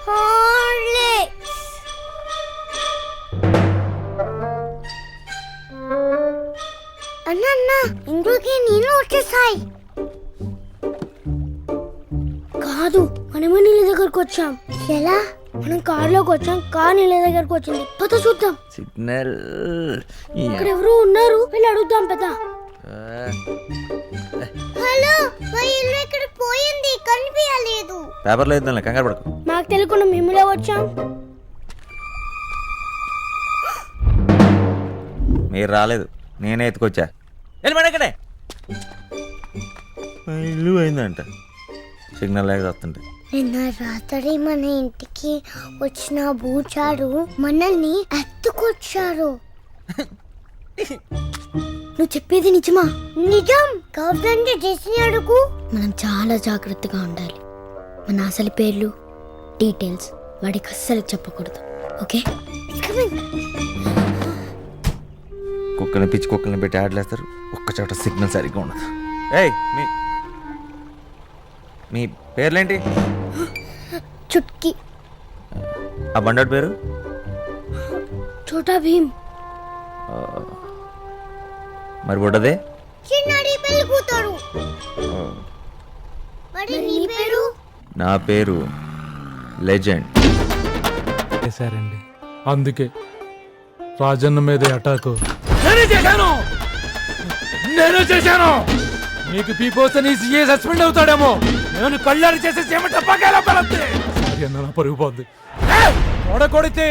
Horlicks. అన్న ఇంట్లోకి నీళ్ళు వచ్చేసాయి. కాదు, మనమే నీళ్ళ దగ్గరకు వచ్చాం. ఎలా? మనం కారులోకి వచ్చాం, కార్ నీళ్ళ దగ్గరకు వచ్చింది. పద చూద్దాం. సిగ్నల్ ఇక్కడ ఎవరు ఉన్నారు, వెళ్ళి అడుగుదాం. పద. హలో, మా ఇల్లు ఇక్కడ పోయింది, కనిపించలేదు. పేపర్లో వేద్దాంలే, కంగారు పడకు. మాకు తెలియకుండా మేములా వచ్చాం. మీరు రాలేదు, నేనే ఎత్తుకొచ్చా. వెళ్ళిపోయాడే ఇల్లు అయిందంట, సిగ్నల్ లేక వస్తుంటే. నిన్న రాత్రి మన ఇంటికి వచ్చిన బూచారు మనల్ని ఎత్తుకొచ్చారు. నువ్వు చెప్పేది నిజమా? నిజం. గవర్నమెంట్ చేసిన అడుగు. మనం చాలా జాగ్రత్తగా ఉండాలి. మన అసలు పేర్లు, డీటెయిల్స్ వాడికి అస్సలు చెప్పకూడదు. ఓకే? కుక్కల్ని పిచ్చి కుక్కల్ని పెట్టి ఆడలేస్తారు, ఒక్క చోట సిగ్నల్ సరిగ్గా ఉండదు. ఏయ్, మీ పేర్లేంటి? చుట్కీ. ఆ బండాడు పేరు? చోటా భీమ్. మరి బుడ్డదే? చిన్నడి పెళ్లి కూతురు. మరి నీ పేరు? నా పేరు లెజెండ్. చేశారండి, అందుకే రాజన్న మీద అటాక్ నేను చేశాను. మీకు పీపోతే సీఏ సస్పెండ్ అవుతాడేమో. నేను కళ్ళారి చేసే పరుగు పోద్ది. కొడితే